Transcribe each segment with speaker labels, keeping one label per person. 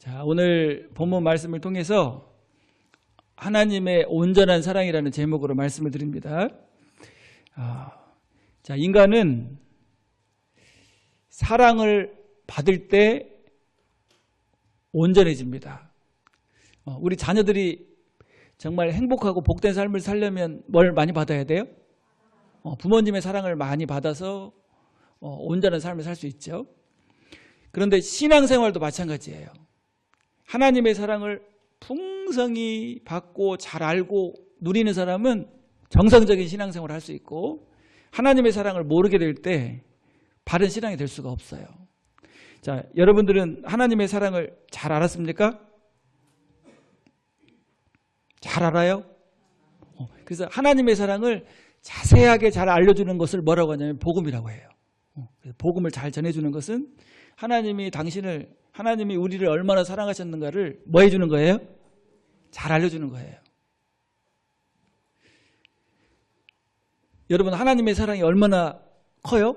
Speaker 1: 자, 오늘 본문 말씀을 통해서 하나님의 온전한 사랑이라는 제목으로 말씀을 드립니다. 자, 인간은 사랑을 받을 때 온전해집니다. 우리 자녀들이 정말 행복하고 복된 삶을 살려면 뭘 많이 받아야 돼요? 부모님의 사랑을 많이 받아서 온전한 삶을 살 수 있죠. 그런데 신앙생활도 마찬가지예요. 하나님의 사랑을 풍성히 받고 잘 알고 누리는 사람은 정상적인 신앙생활을 할 수 있고, 하나님의 사랑을 모르게 될 때 바른 신앙이 될 수가 없어요. 자, 여러분들은 하나님의 사랑을 잘 알았습니까? 잘 알아요? 그래서 하나님의 사랑을 자세하게 잘 알려주는 것을 뭐라고 하냐면 복음이라고 해요. 복음을 잘 전해주는 것은 하나님이 우리를 얼마나 사랑하셨는가를 뭐 해주는 거예요? 잘 알려주는 거예요. 여러분, 하나님의 사랑이 얼마나 커요?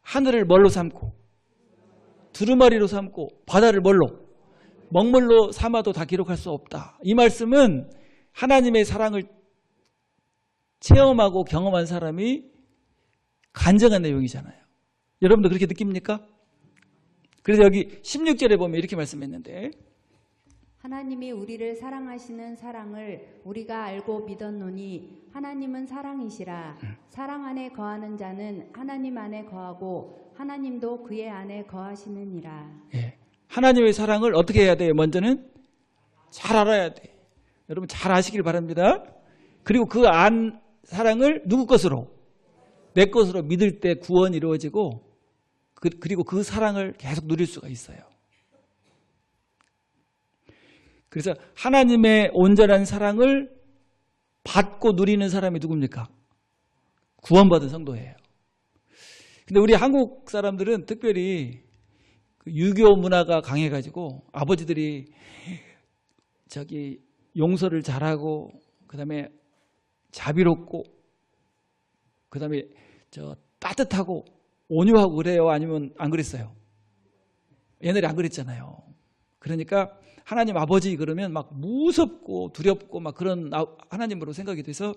Speaker 1: 하늘을 뭘로 삼고, 두루마리로 삼고, 바다를 뭘로? 먹물로 삼아도 다 기록할 수 없다. 이 말씀은 하나님의 사랑을 체험하고 경험한 사람이 간증한 내용이잖아요. 여러분도 그렇게 느낍니까? 그래서 여기 16절에 보면 이렇게 말씀했는데,
Speaker 2: 하나님이 우리를 사랑하시는 사랑을 우리가 알고 믿었노니 하나님은 사랑이시라. 사랑 안에 거하는 자는 하나님 안에 거하고 하나님도 그의 안에 거하시느니라.
Speaker 1: 예, 하나님의 사랑을 어떻게 해야 돼요? 먼저는 잘 알아야 돼. 여러분 잘 아시길 바랍니다. 그리고 그 사랑을 누구 것으로? 내 것으로 믿을 때 구원이 이루어지고, 그리고 그 사랑을 계속 누릴 수가 있어요. 그래서 하나님의 온전한 사랑을 받고 누리는 사람이 누굽니까? 구원받은 성도예요. 근데 우리 한국 사람들은 특별히 유교 문화가 강해가지고 아버지들이 용서를 잘하고, 그 다음에 자비롭고, 그 다음에 따뜻하고 온유하고 그래요? 아니면 안 그랬어요? 옛날에 안 그랬잖아요. 그러니까 하나님 아버지 그러면 막 무섭고 두렵고 막 그런 하나님으로 생각이 돼서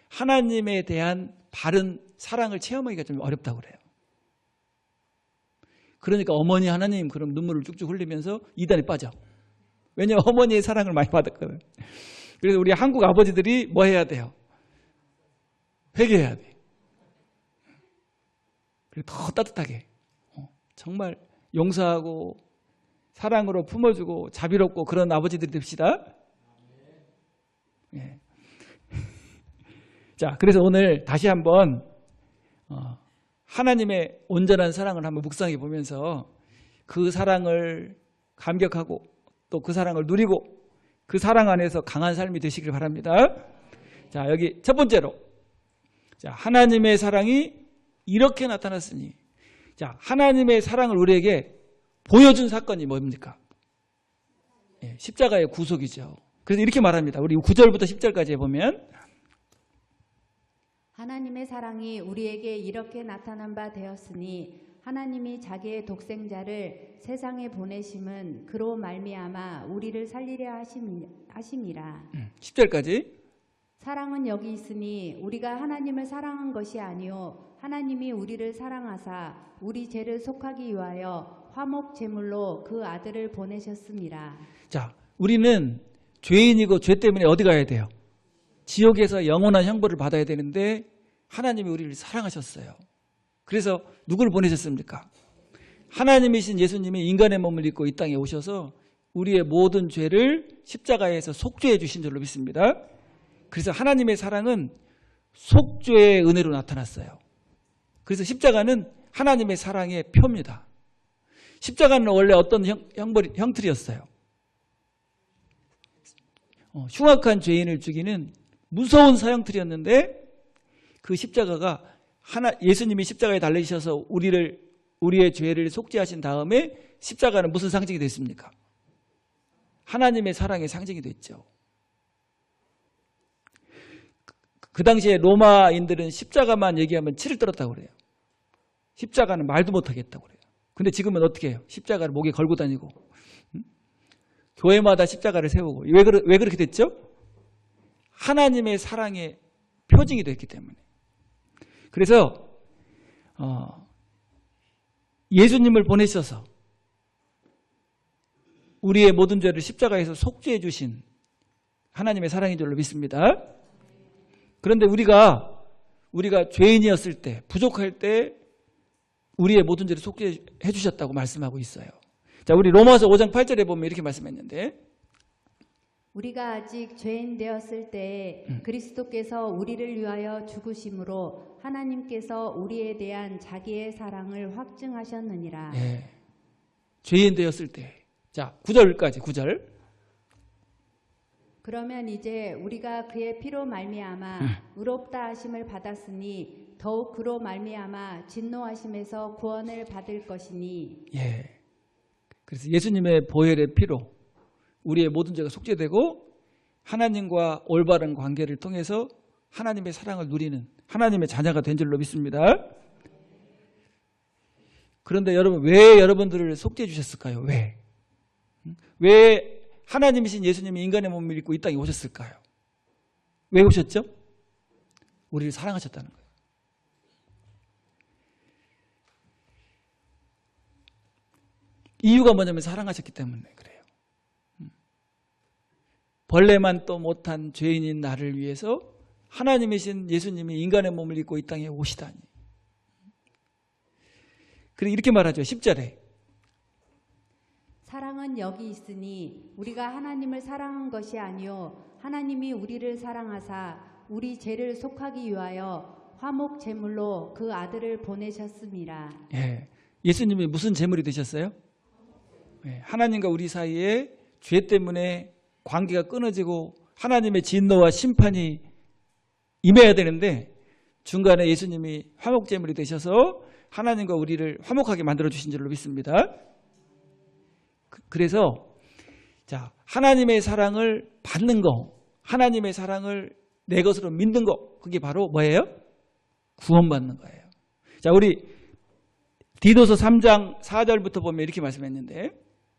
Speaker 1: 하나님에 대한 바른 사랑을 체험하기가 좀 어렵다고 그래요. 그러니까 어머니 하나님 그럼 눈물을 쭉쭉 흘리면서 이단에 빠져. 왜냐하면 어머니의 사랑을 많이 받았거든. 그래서 우리 한국 아버지들이 뭐 해야 돼요? 회개해야 돼. 그리고 더 따뜻하게 정말 용서하고 사랑으로 품어주고 자비롭고 그런 아버지들이 됩시다. 예. 자, 그래서 오늘 다시 한번 하나님의 온전한 사랑을 한번 묵상해 보면서 그 사랑을 감격하고 또 그 사랑을 누리고 그 사랑 안에서 강한 삶이 되시길 바랍니다. 자, 여기 첫 번째로, 자, 하나님의 사랑이 이렇게 나타났으니, 자, 하나님의 사랑을 우리에게 보여준 사건이 뭡니까? 예, 십자가의 구속이죠. 그래서 이렇게 말합니다. 우리 9절부터 10절까지 보면,
Speaker 2: 하나님의 사랑이 우리에게 이렇게 나타난 바 되었으니 하나님이 자기의 독생자를 세상에 보내심은 그로 말미암아 우리를 살리려 하심이라.
Speaker 1: 10절까지.
Speaker 2: 사랑은 여기 있으니 우리가 하나님을 사랑한 것이 아니요 하나님이 우리를 사랑하사 우리 죄를 속하기 위하여 화목 제물로 그 아들을 보내셨습니다.
Speaker 1: 자, 우리는 죄인이고 죄 때문에 어디 가야 돼요? 지옥에서 영원한 형벌을 받아야 되는데 하나님이 우리를 사랑하셨어요. 그래서 누구를 보내셨습니까? 하나님이신 예수님이 인간의 몸을 입고 이 땅에 오셔서 우리의 모든 죄를 십자가에서 속죄해 주신 줄로 믿습니다. 그래서 하나님의 사랑은 속죄의 은혜로 나타났어요. 그래서 십자가는 하나님의 사랑의 표입니다. 십자가는 원래 어떤 형틀이었어요? 흉악한 죄인을 죽이는 무서운 사형틀이었는데, 그 십자가가 예수님이 십자가에 달리셔서 우리의 죄를 속죄하신 다음에 십자가는 무슨 상징이 됐습니까? 하나님의 사랑의 상징이 됐죠. 그 당시에 로마인들은 십자가만 얘기하면 치를 떨었다고 그래요. 십자가는 말도 못하겠다고 그래요. 근데 지금은 어떻게 해요? 십자가를 목에 걸고 다니고. 교회마다 십자가를 세우고. 왜 그렇게 됐죠? 하나님의 사랑의 표징이 됐기 때문에. 그래서 예수님을 보내셔서 우리의 모든 죄를 십자가에서 속죄해 주신 하나님의 사랑인 줄로 믿습니다. 그런데 우리가 죄인이었을 때, 부족할 때 우리의 모든 죄를 속죄해 주셨다고 말씀하고 있어요. 자, 우리 로마서 5장 8절에 보면 이렇게 말씀했는데,
Speaker 2: 우리가 아직 죄인 되었을 때 그리스도께서 우리를 위하여 죽으심으로 하나님께서 우리에 대한 자기의 사랑을 확증하셨느니라.
Speaker 1: 예, 죄인 되었을 때. 자, 9절까지 9절.
Speaker 2: 그러면 이제 우리가 그의 피로 말미암아 의롭다 하심을 받았으니 더욱 그로 말미암아 진노하심에서 구원을 받을 것이니.
Speaker 1: 예. 그래서 예수님의 보혈의 피로 우리의 모든 죄가 속죄되고 하나님과 올바른 관계를 통해서 하나님의 사랑을 누리는 하나님의 자녀가 된 줄로 믿습니다. 그런데 여러분, 왜 여러분들을 속죄해 주셨을까요? 왜 하나님이신 예수님이 인간의 몸을 입고 이 땅에 오셨을까요? 왜 오셨죠? 우리를 사랑하셨다는 거예요. 이유가 뭐냐면 사랑하셨기 때문에 그래요. 벌레만 또 못한 죄인인 나를 위해서 하나님이신 예수님이 인간의 몸을 입고 이 땅에 오시다니. 그리고 이렇게 말하죠. 10절에.
Speaker 2: 사랑은 여기 있으니 우리가 하나님을 사랑한 것이 아니요 하나님이 우리를 사랑하사 우리 죄를 속하기 위하여 화목 제물로 그 아들을 보내셨습니다.
Speaker 1: 예, 예수님이 무슨 제물이 되셨어요? 예, 하나님과 우리 사이에 죄 때문에 관계가 끊어지고 하나님의 진노와 심판이 임해야 되는데 중간에 예수님이 화목 제물이 되셔서 하나님과 우리를 화목하게 만들어 주신 줄로 믿습니다. 그래서 자, 하나님의 사랑을 받는 거, 하나님의 사랑을 내 것으로 믿는 거, 그게 바로 뭐예요? 구원받는 거예요. 자, 우리 디도서 3장 4절부터 보면 이렇게 말씀했는데,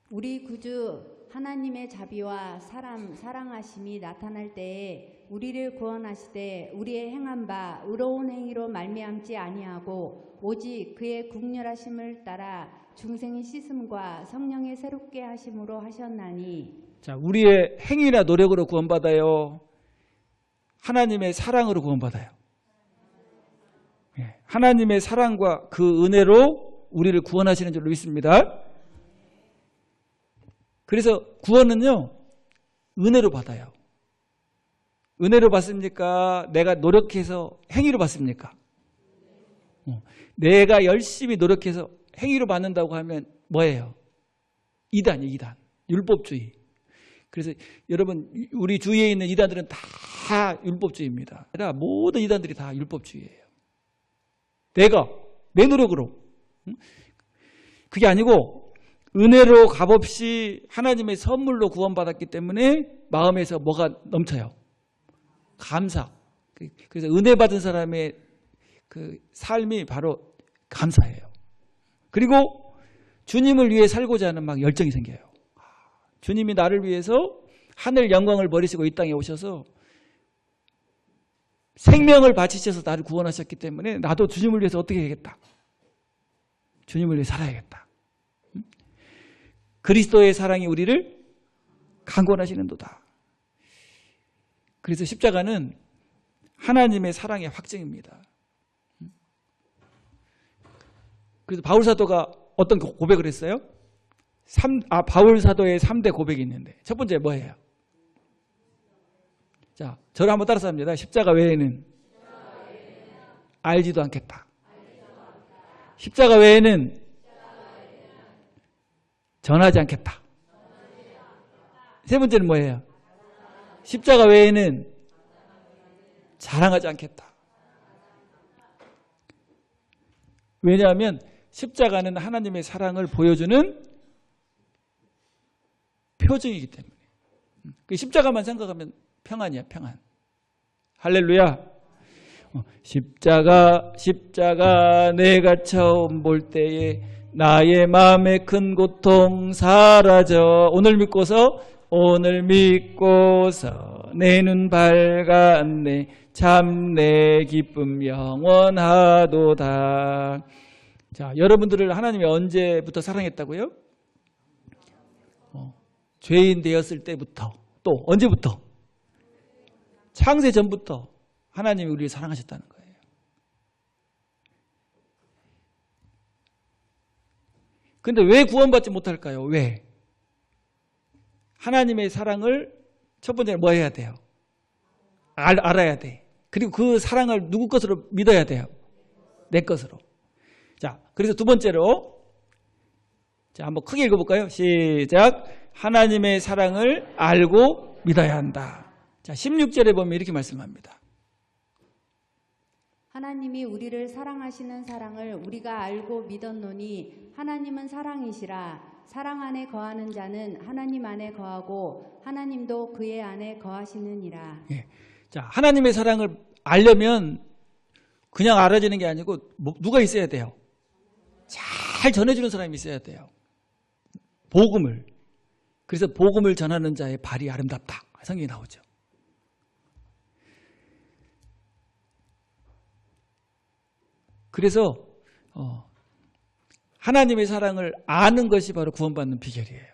Speaker 2: 우리 구주 하나님의 자비와 사랑하심이 나타날 때에 우리를 구원하시되 우리의 행한 바 의로운 행위로 말미암지 아니하고 오직 그의 국률하심을 따라 중생의 씻음과 성령의 새롭게 하심으로 하셨나니.
Speaker 1: 자, 우리의 행위나 노력으로 구원받아요? 하나님의 사랑으로 구원받아요? 예, 하나님의 사랑과 그 은혜로 우리를 구원하시는 줄로 믿습니다. 그래서 구원은요, 은혜로 받아요. 은혜로 받습니까? 내가 노력해서 행위로 받습니까? 내가 열심히 노력해서 행위로 받는다고 하면 뭐예요? 이단이에요, 이단. 율법주의. 그래서 여러분, 우리 주위에 있는 이단들은 다 율법주의입니다. 모든 이단들이 다 율법주의예요. 내 노력으로. 그게 아니고 은혜로 값없이 하나님의 선물로 구원받았기 때문에 마음에서 뭐가 넘쳐요? 감사. 그래서 은혜 받은 사람의 그 삶이 바로 감사예요. 그리고 주님을 위해 살고자 하는 막 열정이 생겨요. 주님이 나를 위해서 하늘 영광을 버리시고 이 땅에 오셔서 생명을 바치셔서 나를 구원하셨기 때문에 나도 주님을 위해서 어떻게 해야겠다. 주님을 위해 살아야겠다. 그리스도의 사랑이 우리를 강권하시는도다. 그래서 십자가는 하나님의 사랑의 확증입니다. 그래서 바울 사도가 어떤 고백을 했어요? 바울 사도의 3대 고백이 있는데 첫 번째 뭐예요? 자, 저를 한번 따라서 합니다. 십자가 외에는 알지도 않겠다. 십자가 외에는 전하지 않겠다. 세 번째는 뭐예요? 십자가 외에는 자랑하지 않겠다. 왜냐하면 십자가는 하나님의 사랑을 보여주는 표징이기 때문에. 그 십자가만 생각하면 평안이야, 평안. 할렐루야. 십자가 내가 처음 볼 때에 나의 마음의 큰 고통 사라져. 오늘 믿고서 내 눈 밝았네. 참 내 기쁨 영원하도다. 자, 여러분들을 하나님이 언제부터 사랑했다고요? 죄인 되었을 때부터. 또 언제부터? 창세 전부터 하나님이 우리를 사랑하셨다는 거예요. 근데 왜 구원받지 못할까요? 왜? 하나님의 사랑을 첫 번째는 뭐 해야 돼요? 알아야 돼. 그리고 그 사랑을 누구 것으로 믿어야 돼요? 내 것으로. 자, 그래서 두 번째로, 자, 한번 크게 읽어볼까요? 시작. 하나님의 사랑을 알고 믿어야 한다. 자, 16절에 보면 이렇게 말씀합니다.
Speaker 2: 하나님이 우리를 사랑하시는 사랑을 우리가 알고 믿었노니 하나님은 사랑이시라. 사랑 안에 거하는 자는 하나님 안에 거하고 하나님도 그의 안에 거하시느니라.
Speaker 1: 예. 자, 하나님의 사랑을 알려면 그냥 알아지는 게 아니고 누가 있어야 돼요? 잘 전해주는 사람이 있어야 돼요. 복음을. 그래서 복음을 전하는 자의 발이 아름답다. 성경이 나오죠. 그래서 하나님의 사랑을 아는 것이 바로 구원받는 비결이에요.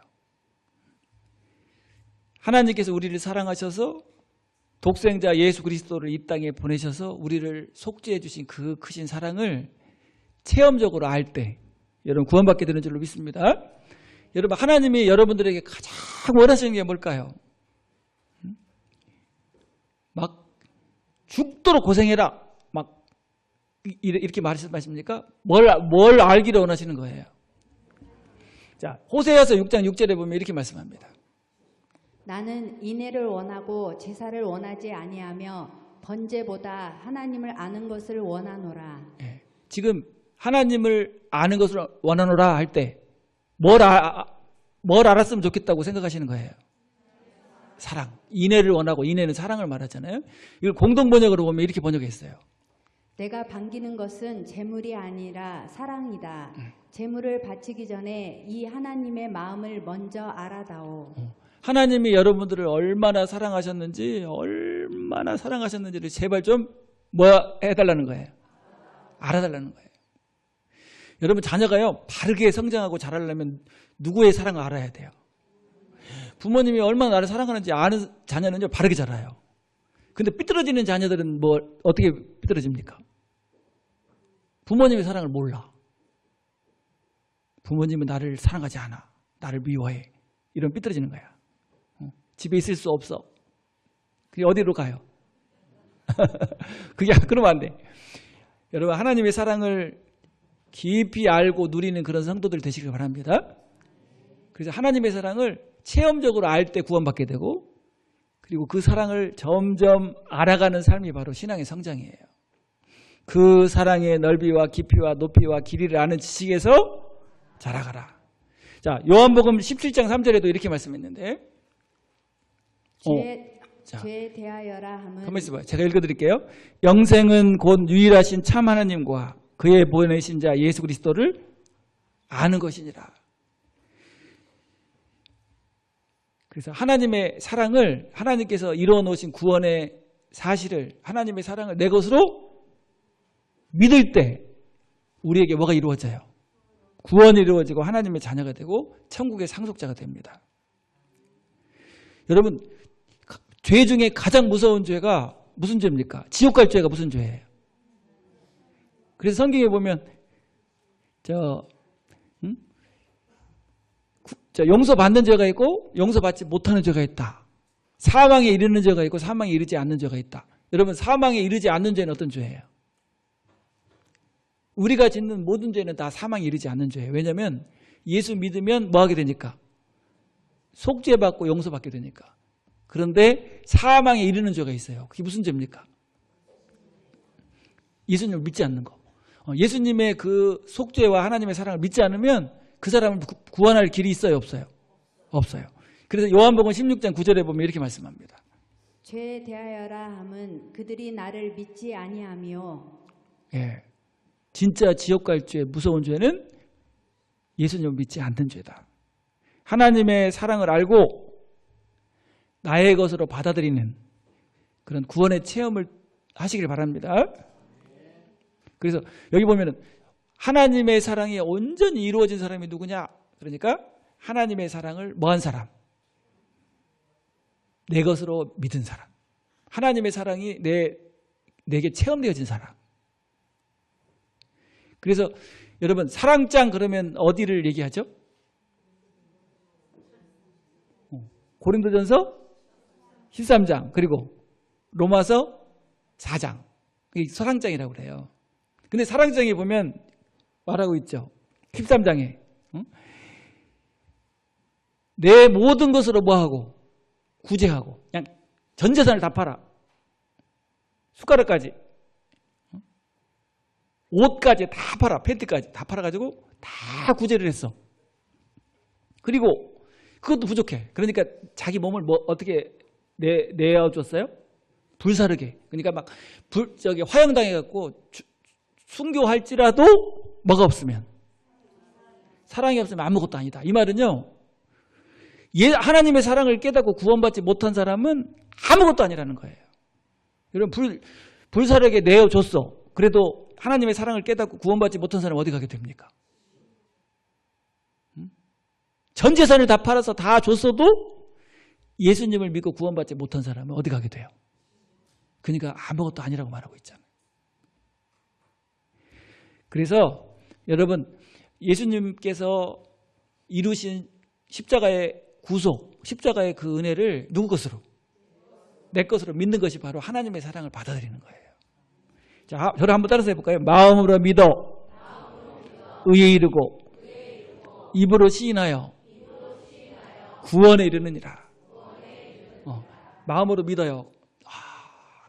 Speaker 1: 하나님께서 우리를 사랑하셔서 독생자 예수 그리스도를 이 땅에 보내셔서 우리를 속죄해 주신 그 크신 사랑을 체험적으로 알 때 여러분 구원받게 되는 줄로 믿습니다. 여러분 하나님이 여러분들에게 가장 원하시는 게 뭘까요? 막 죽도록 고생해라. 막 이렇게 말씀하십니까? 뭘 알기를 원하시는 거예요. 자, 호세아서 6장 6절에 보면 이렇게 말씀합니다.
Speaker 2: 나는 인애를 원하고 제사를 원하지 아니하며 번제보다 하나님을 아는 것을 원하노라.
Speaker 1: 네. 지금 하나님을 아는 것을 원하노라 할 때 뭘 알았으면 좋겠다고 생각하시는 거예요? 사랑. 인애를 원하고 인애는 사랑을 말하잖아요. 이걸 공동 번역으로 보면 이렇게 번역했어요.
Speaker 2: 내가 반기는 것은 재물이 아니라 사랑이다. 재물을 바치기 전에 이 하나님의 마음을 먼저 알아다오.
Speaker 1: 하나님이 여러분들을 얼마나 사랑하셨는지를 제발 좀 해달라는 거예요? 알아달라는 거예요. 여러분 자녀가요 바르게 성장하고 자라려면 누구의 사랑을 알아야 돼요? 부모님이 얼마나 나를 사랑하는지 아는 자녀는요 바르게 자라요. 근데 삐뚤어지는 자녀들은 어떻게 삐뚤어집니까? 부모님의 사랑을 몰라. 부모님은 나를 사랑하지 않아. 나를 미워해. 이러면 삐뚤어지는 거야. 집에 있을 수 없어. 그게 어디로 가요? 그러면 안 돼. 여러분 하나님의 사랑을 깊이 알고 누리는 그런 성도들 되시길 바랍니다. 그래서 하나님의 사랑을 체험적으로 알 때 구원받게 되고 그리고 그 사랑을 점점 알아가는 삶이 바로 신앙의 성장이에요. 그 사랑의 넓이와 깊이와 높이와 길이를 아는 지식에서 자라가라. 자, 요한복음 17장 3절에도 이렇게 말씀했는데
Speaker 2: 죄에 대하여라 함은
Speaker 1: 가만히 있어봐요. 제가 읽어드릴게요. 영생은 곧 유일하신 참 하나님과 그의 보내신 자 예수 그리스도를 아는 것이니라. 그래서 하나님의 사랑을 하나님께서 이루어 놓으신 구원의 사실을 하나님의 사랑을 내 것으로 믿을 때 우리에게 뭐가 이루어져요? 구원이 이루어지고 하나님의 자녀가 되고 천국의 상속자가 됩니다. 여러분 죄 중에 가장 무서운 죄가 무슨 죄입니까? 지옥 갈 죄가 무슨 죄예요? 그래서 성경에 보면 용서받는 죄가 있고 용서받지 못하는 죄가 있다. 사망에 이르는 죄가 있고 사망에 이르지 않는 죄가 있다. 여러분 사망에 이르지 않는 죄는 어떤 죄예요? 우리가 짓는 모든 죄는 다 사망에 이르지 않는 죄예요. 왜냐하면 예수 믿으면 뭐 하게 되니까? 속죄받고 용서받게 되니까. 그런데 사망에 이르는 죄가 있어요. 그게 무슨 죄입니까? 예수님을 믿지 않는 거. 예수님의 그 속죄와 하나님의 사랑을 믿지 않으면 그 사람을 구원할 길이 있어요? 없어요? 없어요. 그래서 요한복음 16장 9절에 보면 이렇게 말씀합니다.
Speaker 2: 죄에 대하여라 함은 그들이 나를 믿지 아니하며
Speaker 1: 예. 진짜 지옥 갈 죄, 무서운 죄는 예수님을 믿지 않는 죄다. 하나님의 사랑을 알고 나의 것으로 받아들이는 그런 구원의 체험을 하시길 바랍니다. 그래서 여기 보면은 하나님의 사랑이 온전히 이루어진 사람이 누구냐? 그러니까 하나님의 사랑을 뭐한 사람? 내 것으로 믿은 사람. 하나님의 사랑이 내게 체험되어진 사람. 그래서 여러분 사랑장 그러면 어디를 얘기하죠? 고린도전서 13장 그리고 로마서 4장. 이게 사랑장이라고 그래요. 근데 사랑장에 보면 말하고 있죠. 13장에 내 모든 것으로 뭐하고 구제하고 그냥 전 재산을 다 팔아. 숟가락까지 옷까지 다 팔아. 팬티까지 다 팔아가지고 다 구제를 했어. 그리고 그것도 부족해. 그러니까 자기 몸을 뭐 어떻게 내어줬어요? 불사르게. 그러니까 막 화형당해갖고 순교할지라도 뭐가 없으면, 사랑이 없으면 아무것도 아니다. 이 말은요, 하나님의 사랑을 깨닫고 구원받지 못한 사람은 아무것도 아니라는 거예요. 여러분 불사르게 내어줬어. 그래도 하나님의 사랑을 깨닫고 구원받지 못한 사람은 어디 가게 됩니까? 전 재산을 다 팔아서 다 줬어도 예수님을 믿고 구원받지 못한 사람은 어디 가게 돼요? 그러니까 아무것도 아니라고 말하고 있잖아요. 그래서 여러분 예수님께서 이루신 십자가의 구속, 십자가의 그 은혜를 누구 것으로? 내 것으로 믿는 것이 바로 하나님의 사랑을 받아들이는 거예요. 자, 저를 한번 따라서 해볼까요? 마음으로 믿어 의에 이르고 입으로 시인하여 구원에 이르느니라. 마음으로 믿어요.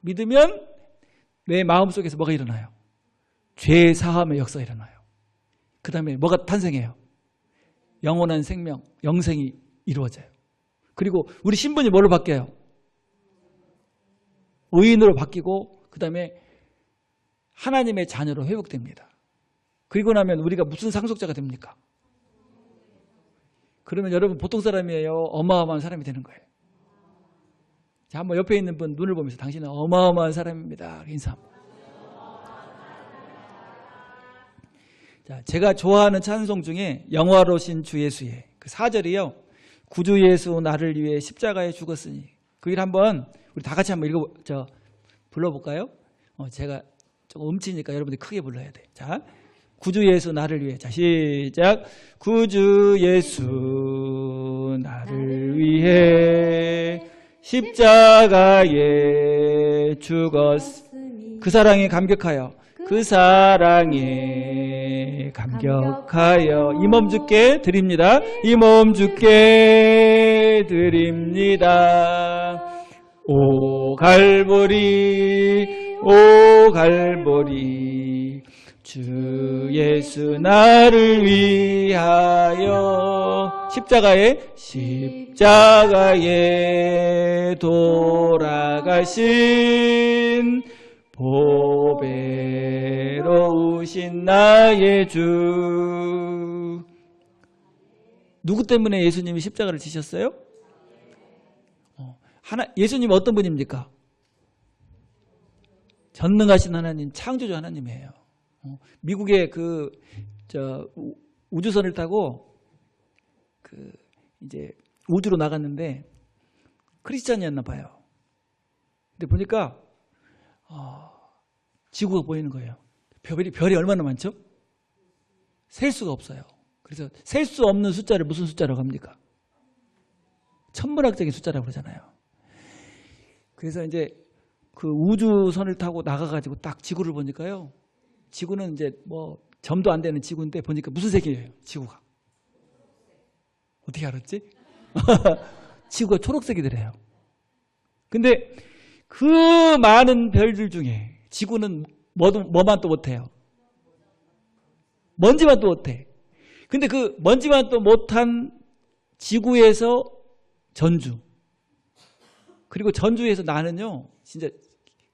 Speaker 1: 믿으면 내 마음속에서 뭐가 일어나요? 죄 사함의 역사가 일어나요. 그 다음에 뭐가 탄생해요? 영원한 생명, 영생이 이루어져요. 그리고 우리 신분이 뭘로 바뀌어요? 의인으로 바뀌고 그 다음에 하나님의 자녀로 회복됩니다. 그리고 나면 우리가 무슨 상속자가 됩니까? 그러면 여러분 보통 사람이에요? 어마어마한 사람이 되는 거예요. 자, 한번 옆에 있는 분 눈을 보면서 당신은 어마어마한 사람입니다. 인사합니다. 자, 제가 좋아하는 찬송 중에 영화로신 주 예수의 그 4절이요. 구주 예수 나를 위해 십자가에 죽었으니. 그 일 한번 우리 다 같이 한번 불러볼까요? 제가 조금 음치니까 여러분들이 크게 불러야 돼. 자, 구주 예수 나를 위해. 자, 시작. 구주 예수 나를 위해 십자가에 죽었으니. 그 사랑에 감격하여 그 사랑에 감격하여 이 몸 주께 드립니다. 이 몸 주께 드립니다. 오 갈보리 오 갈보리 주 예수 나를 위하여 십자가에 돌아가신 보배로우신 나의 주. 누구 때문에 예수님이 십자가를 지셨어요? 예수님 어떤 분입니까? 전능하신 하나님, 창조주 하나님이에요. 미국의 우주선을 타고 이제 우주로 나갔는데 크리스찬이었나 봐요. 근데 보니까 지구가 보이는 거예요. 별이 얼마나 많죠? 셀 수가 없어요. 그래서 셀 수 없는 숫자를 무슨 숫자라고 합니까? 천문학적인 숫자라고 그러잖아요. 그래서 이제 그 우주선을 타고 나가가지고 딱 지구를 보니까요. 지구는 이제 뭐 점도 안 되는 지구인데 보니까 무슨 색이에요? 지구가. 어떻게 알았지? 지구가 초록색이더래요. 근데 그 많은 별들 중에 지구는 뭐만 또 못해요? 먼지만 또 못해. 근데 그 먼지만 또 못한 지구에서 전주, 그리고 전주에서 나는요 진짜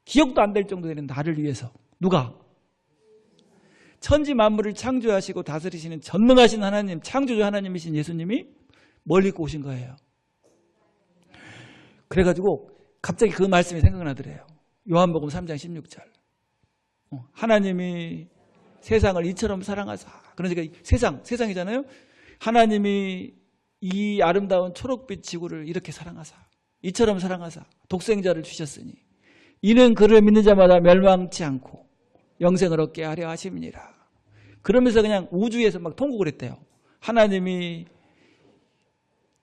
Speaker 1: 기억도 안 될 정도 되는 나를 위해서 누가? 천지 만물을 창조하시고 다스리시는 전능하신 하나님, 창조주 하나님이신 예수님이 뭘 입고 오신 거예요. 그래가지고 갑자기 그 말씀이 생각나더래요. 요한복음 3장 16절. 하나님이 세상을 이처럼 사랑하사. 그러니까 세상이잖아요. 하나님이 이 아름다운 초록빛 지구를 이렇게 사랑하사. 이처럼 사랑하사. 독생자를 주셨으니 이는 그를 믿는 자마다 멸망치 않고 영생을 얻게 하려 하심이니라. 그러면서 그냥 우주에서 막 통곡을 했대요. 하나님이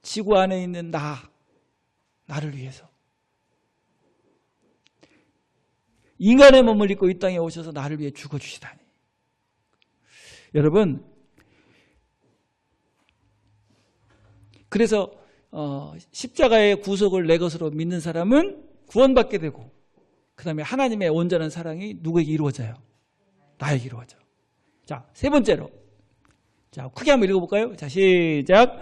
Speaker 1: 지구 안에 있는 나를 위해서 인간의 몸을 입고 이 땅에 오셔서 나를 위해 죽어주시다니. 여러분, 그래서 십자가의 구속을 내 것으로 믿는 사람은 구원받게 되고, 그 다음에 하나님의 온전한 사랑이 누구에게 이루어져요? 나에게 이루어져. 자, 세 번째로, 자, 크게 한번 읽어볼까요? 자, 시작.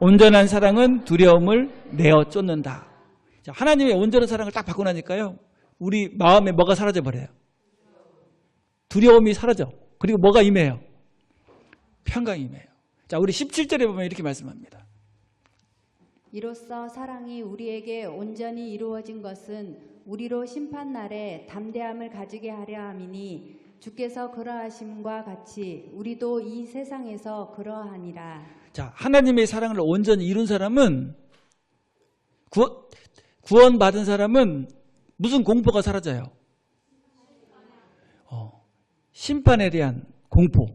Speaker 1: 온전한 사랑은 두려움을 내어 쫓는다. 자, 하나님의 온전한 사랑을 딱 받고 나니까요, 우리 마음에 뭐가 사라져 버려요? 두려움이 사라져. 그리고 뭐가 임해요? 평강이 임해요. 자, 우리 17절에 보면 이렇게 말씀합니다.
Speaker 2: 이로써 사랑이 우리에게 온전히 이루어진 것은 우리로 심판날에 담대함을 가지게 하려 함이니 주께서 그러하심과 같이 우리도 이 세상에서 그러하니라. 자,
Speaker 1: 하나님의 사랑을 온전히 이룬 사람은, 구원받은 사람은 무슨 공포가 사라져요? 심판에 대한 공포,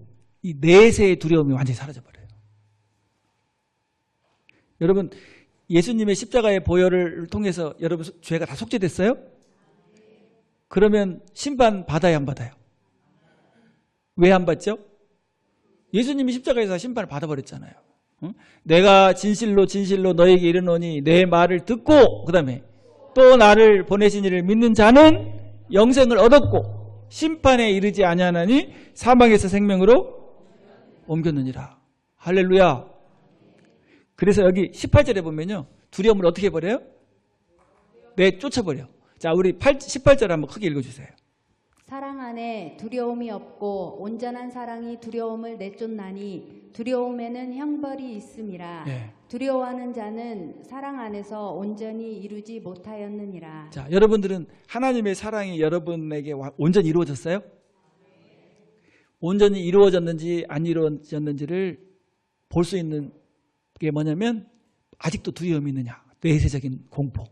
Speaker 1: 이 내세의 두려움이 완전히 사라져버려요. 여러분, 예수님의 십자가의 보혈을 통해서 여러분 죄가 다 속죄됐어요? 그러면 심판 받아야 안 받아요? 왜 안 받죠? 예수님이 십자가에서 심판을 받아버렸잖아요. 내가 진실로 너에게 이르노니 내 말을 듣고 그 다음에 또 나를 보내신 이를 믿는 자는 영생을 얻었고 심판에 이르지 아니하나니 사망에서 생명으로 옮겼느니라. 할렐루야. 그래서 여기 18절에 보면요, 두려움을 어떻게 해버려요? 쫓아버려. 자, 우리 18절 한번 크게 읽어주세요.
Speaker 2: 사랑 안에 두려움이 없고 온전한 사랑이 두려움을 내쫓나니 두려움에는 형벌이 있음이라.
Speaker 1: 네.
Speaker 2: 두려워하는 자는 사랑 안에서 온전히 이루지 못하였느니라.
Speaker 1: 자, 여러분들은 하나님의 사랑이 여러분에게 온전히 이루어졌어요? 온전히 이루어졌는지 안 이루어졌는지를 볼 수 있는 게 뭐냐면, 아직도 두려움이 있느냐, 내세적인 공포,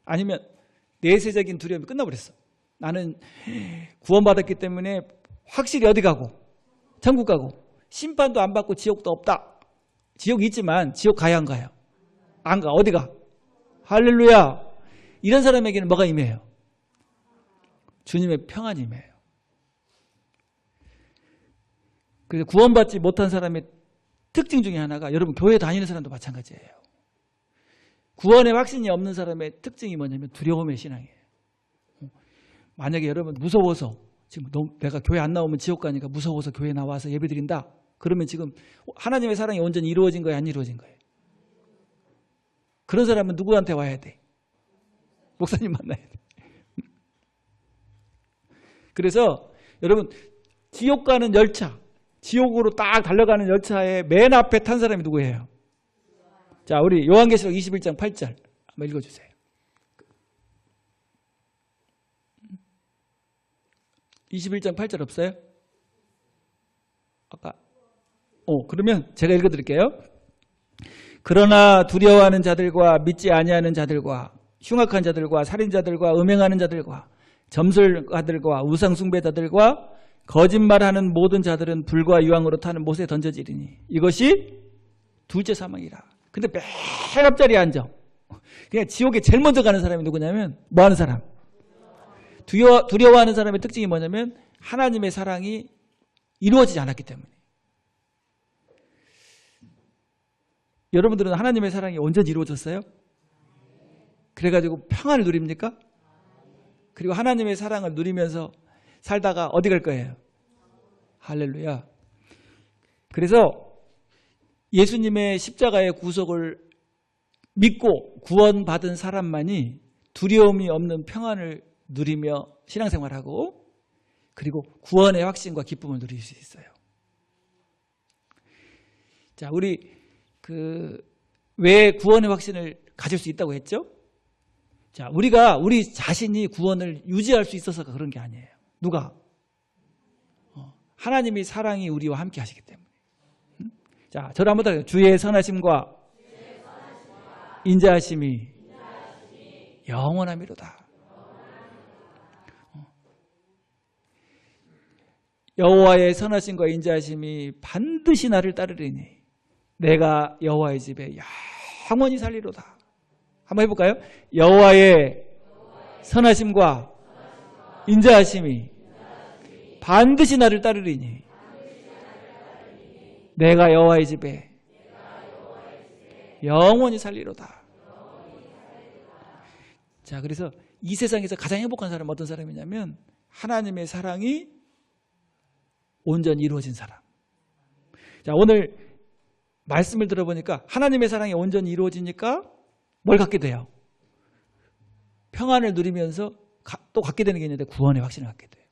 Speaker 1: 아니면 내세적인 두려움이 끝나버렸어. 나는 구원받았기 때문에 확실히 어디 가고, 천국 가고, 심판도 안 받고 지옥도 없다. 지옥이 있지만 지옥 가야 안 가요? 안 가. 어디 가? 할렐루야. 이런 사람에게는 뭐가 임해요? 주님의 평안이 임해요. 그래서 구원받지 못한 사람의 특징 중에 하나가, 여러분 교회 다니는 사람도 마찬가지예요. 구원의 확신이 없는 사람의 특징이 뭐냐면 두려움의 신앙이에요. 만약에 여러분 무서워서 지금 내가 교회 안 나오면 지옥 가니까 무서워서 교회 나와서 예배드린다. 그러면 지금 하나님의 사랑이 온전히 이루어진 거예요? 안 이루어진 거예요? 그런 사람은 누구한테 와야 돼? 목사님 만나야 돼. 그래서 여러분, 지옥 가는 열차, 지옥으로 딱 달려가는 열차의 맨 앞에 탄 사람이 누구예요? 자, 우리 요한계시록 21장 8절 한번 읽어주세요. (21장 8절) 없어요? 아까 그러면 제가 읽어드릴게요. 그러나 두려워하는 자들과 믿지 아니하는 자들과 흉악한 자들과 살인자들과 음행하는 자들과 점술가들과 우상숭배자들과 거짓말하는 모든 자들은 불과 유황으로 타는 못에 던져지리니 이것이 둘째 사망이라. 근데 맨 앞자리에 앉아. 그냥 지옥에 제일 먼저 가는 사람이 누구냐면, 뭐하는 사람? 두려워하는 사람의 특징이 뭐냐면 하나님의 사랑이 이루어지지 않았기 때문에. 여러분들은 하나님의 사랑이 온전히 이루어졌어요? 그래가지고 평안을 누립니까? 그리고 하나님의 사랑을 누리면서 살다가 어디 갈 거예요? 할렐루야. 그래서 예수님의 십자가의 구속을 믿고 구원받은 사람만이 두려움이 없는 평안을 누리며 신앙생활하고, 그리고 구원의 확신과 기쁨을 누릴 수 있어요. 자, 우리 왜 구원의 확신을 가질 수 있다고 했죠? 자, 우리 자신이 구원을 유지할 수 있어서가 그런 게 아니에요. 누가? 하나님의 사랑이 우리와 함께 하시기 때문에. 자, 저를 한번 더 주의 선하심과 인자하심이 영원함이로다. 여호와의 선하심과 인자하심이 반드시 나를 따르리니 내가 여호와의 집에 영원히 살리로다. 한번 해볼까요? 여호와의 선하심과 인자하심이 반드시 나를 따르리니 내가 여호와의 집에 영원히 살리로다. 자, 그래서 이 세상에서 가장 행복한 사람은 어떤 사람이냐면 하나님의 사랑이 온전히 이루어진 사람. 자, 오늘 말씀을 들어보니까 하나님의 사랑이 온전히 이루어지니까 뭘 갖게 돼요? 평안을 누리면서 또 갖게 되는 게 있는데 구원의 확신을 갖게 돼요.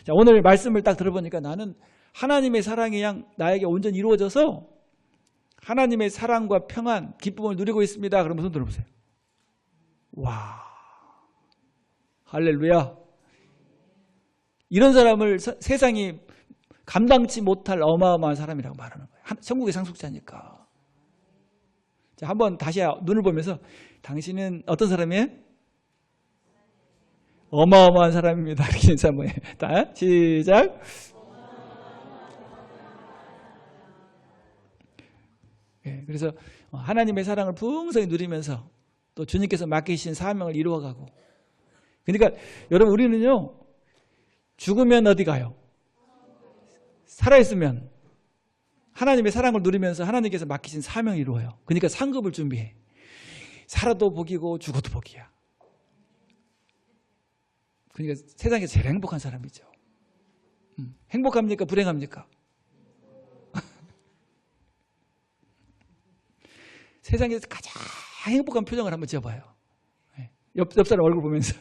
Speaker 1: 자, 오늘 말씀을 딱 들어보니까 나는 하나님의 사랑이 나에게 온전히 이루어져서 하나님의 사랑과 평안, 기쁨을 누리고 있습니다. 그러면 손 들어보세요. 와, 할렐루야. 이런 사람을 세상이 감당치 못할 어마어마한 사람이라고 말하는 거예요. 천국의 상속자니까. 자, 한번 다시 눈을 보면서 당신은 어떤 사람이에요? 어마어마한 사람입니다. 이렇게 인사 한번 해요. 시작. 네, 그래서 하나님의 사랑을 풍성히 누리면서 또 주님께서 맡기신 사명을 이루어가고. 그러니까 여러분, 우리는요, 죽으면 어디 가요? 살아있으면 하나님의 사랑을 누리면서 하나님께서 맡기신 사명을 이루어요. 그러니까 상급을 준비해. 살아도 복이고 죽어도 복이야. 그러니까 세상에서 제일 행복한 사람이죠. 행복합니까? 불행합니까? 세상에서 가장 행복한 표정을 한번 지어봐요. 옆 사람 얼굴 보면서.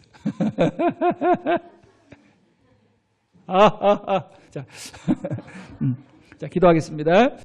Speaker 1: 자, 자, 기도하겠습니다.